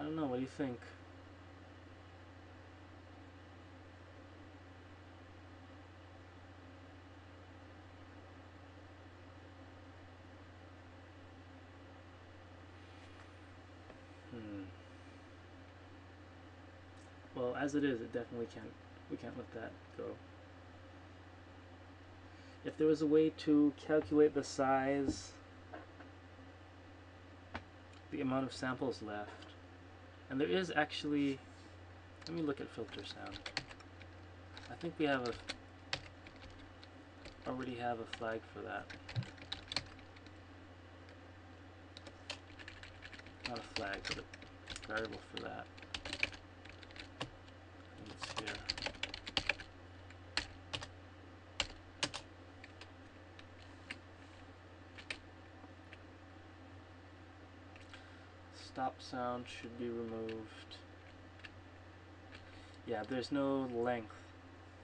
don't know, what do you think? Well, as it is, it definitely can't. We can't let that go. If there was a way to calculate the size, the amount of samples left, and there is actually. Let me look at filter sound. I think we have already have a flag for that. Not a flag, but a variable for that. And it's here. Stop sound should be removed. Yeah, there's no length,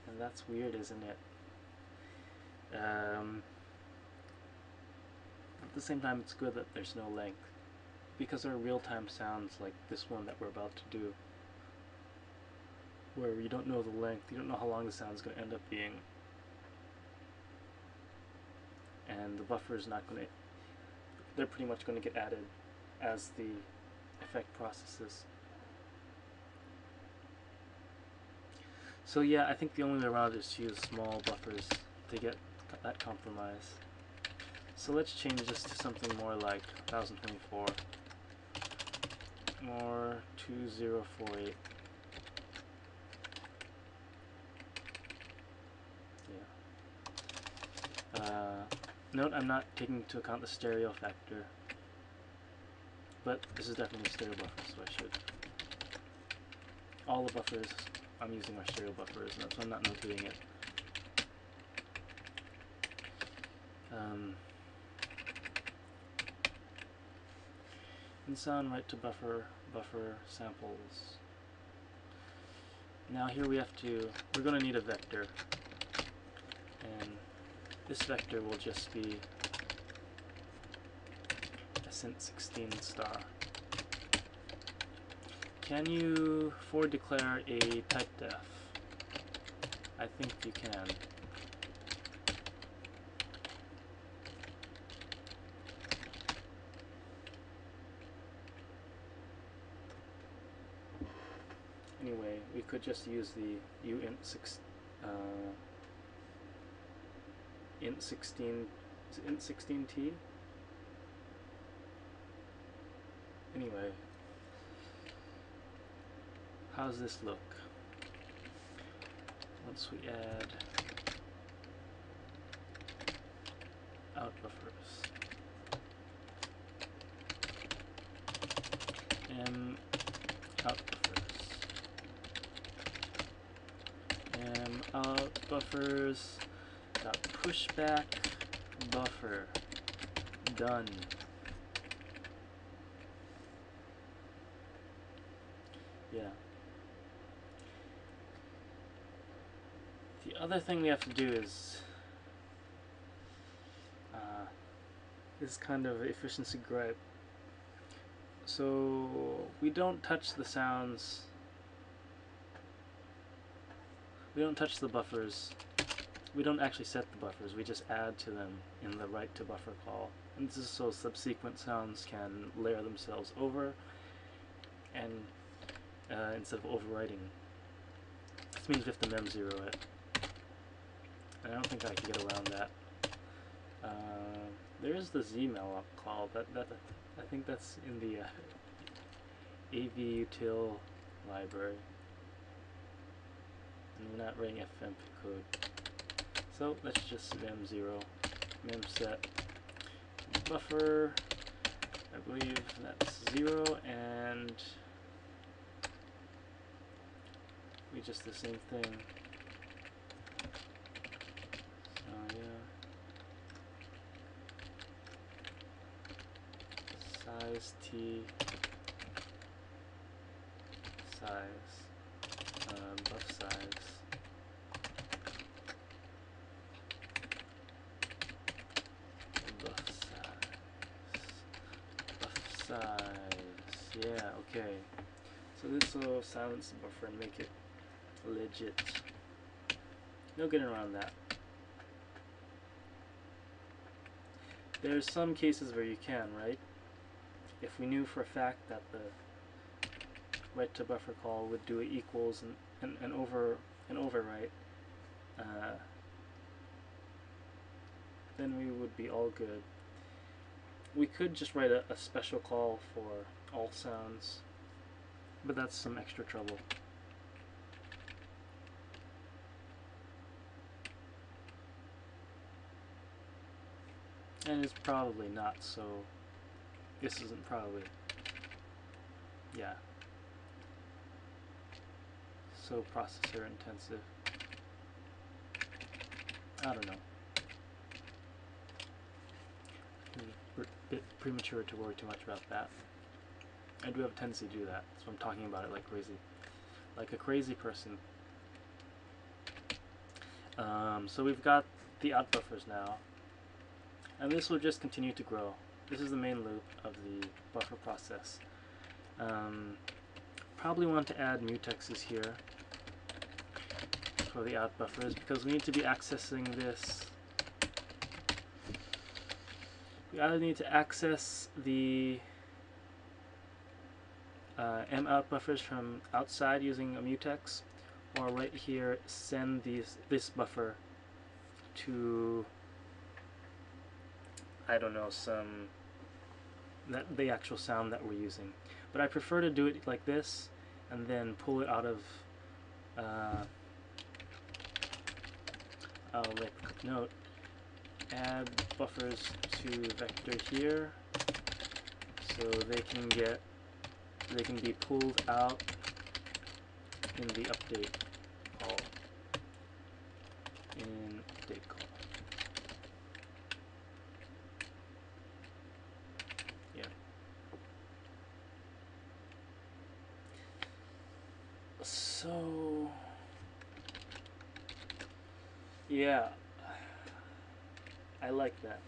and that's weird, isn't it? At the same time, it's good that there's no length, because there are real-time sounds like this one that we're about to do, where you don't know the length, you don't know how long the sound is going to end up being, and the buffer is not going to, they're pretty much going to get added as the effect processes. So yeah, I think the only way around is to use small buffers to get that compromise. So let's change this to something more like 1024 or 2048. Yeah. Note I'm not taking into account the stereo factor, but this is definitely a stereo buffer, so I should. All the buffers I'm using are stereo buffers, and that's why I'm not notating it. In sound, right to buffer, buffer samples. Now here we're going to need a vector, and this vector will just be a sint16 star. Can you forward declare a type def? I think you can. Anyway, we could just use the int16, is it int16t? Anyway, how does this look? Once we add out buffers, out buffers, out buffers, dot pushback buffer, done. Yeah. The other thing we have to do is this kind of efficiency gripe. So we don't touch the sounds. We don't touch the buffers. We don't actually set the buffers. We just add to them in the write to buffer call. And this is so subsequent sounds can layer themselves over, and instead of overwriting. This means we have to mem0 it. And I don't think I can get around that. There is the zmalloc call. I think that's in the avutil library. And we're not writing FMP code. So let's just mem0, memset buffer. I believe that's 0, and we just the same thing. So yeah, size t, size, buff size, buff size, yeah, okay. So this will silence the buffer and make it legit. No getting around that. There's some cases where you can, right? If we knew for a fact that the write to buffer call would do equals and overwrite, then we would be all good. We could just write a special call for all sounds, but that's some extra trouble. And it's probably not so, this isn't probably, yeah, so processor intensive. I don't know. A bit premature to worry too much about that. I do have a tendency to do that, so I'm talking about it like crazy. Like a crazy person. So we've got the out buffers now. And this will just continue to grow. This is the main loop of the buffer process. Probably want to add mutexes here for the out buffers because we need to be accessing this. We either need to access the M out buffers from outside using a mutex, or right here send this buffer to, I don't know, the actual sound that we're using. But I prefer to do it like this and then pull it out of I'll make a quick note, add buffers to vector here so they can be pulled out in the update call. Yeah. So yeah, I like that.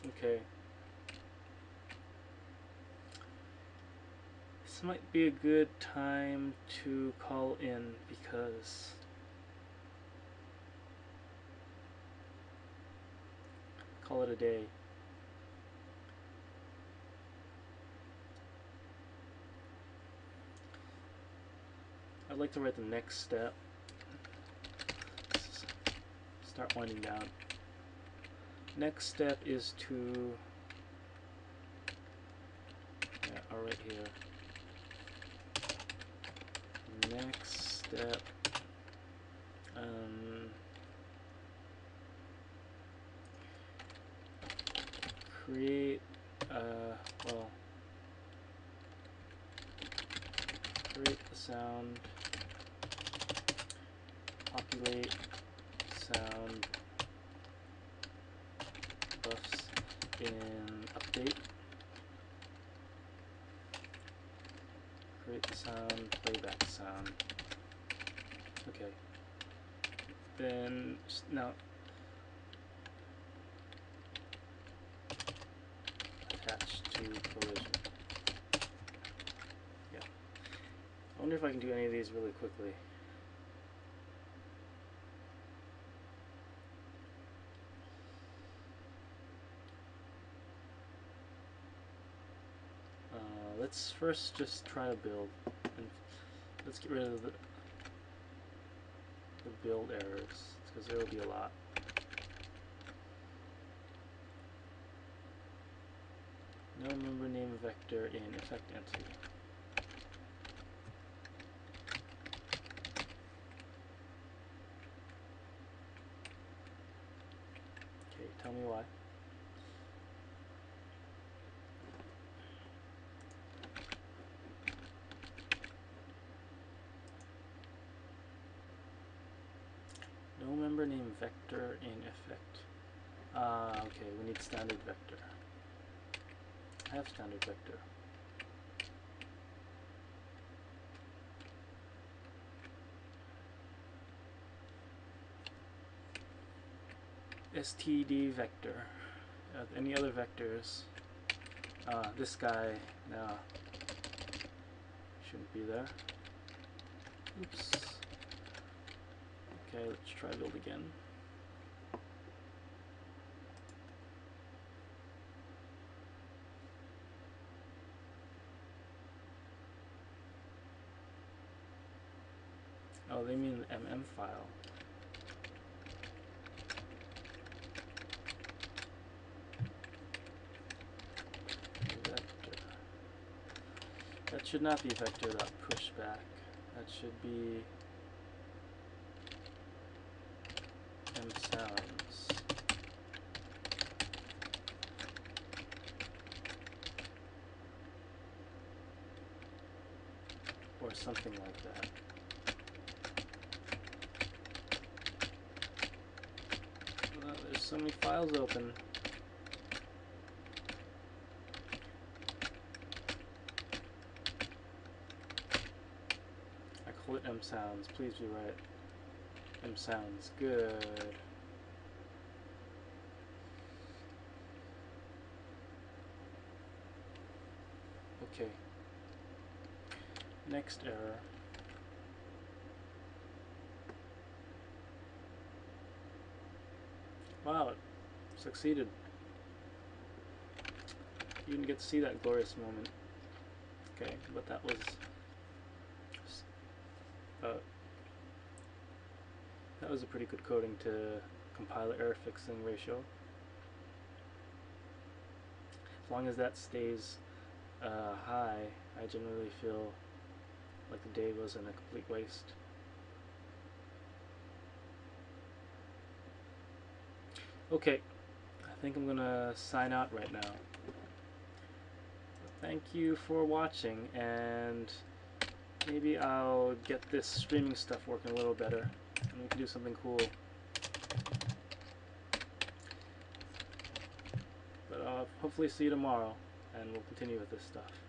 Okay. This might be a good time to call in because call it a day. I'd like to write the next step. Start winding down. Next step is to, right here. Next step, create, create the sound, populate sound buffs in update, create the sound, playback sound. Okay. Then now attach to collision. Yeah. I wonder if I can do any of these really quickly. Let's first just try to build, and let's get rid of the build errors, because there will be a lot. No member name vector in effect entity. Okay, tell me why. No member name vector in effect. Okay, we need standard vector. I have standard vector. STD vector. Any other vectors? This guy, no, shouldn't be there. Oops. Okay, let's try build again. Oh, they mean the MM file. Vector. That should not be vector.pushback. That should be msounds. Or something like that. There's so many files open. I call it msounds. Please be right. Msounds. Good. Okay. Next error. Wow, it succeeded. You didn't get to see that glorious moment. Okay, but that was a pretty good coding to compiler error fixing ratio. As long as that stays high, I generally feel like the day wasn't a complete waste. Okay, I think I'm gonna sign out right now. Thank you for watching, and maybe I'll get this streaming stuff working a little better, and we can do something cool. But I'll hopefully see you tomorrow, and we'll continue with this stuff.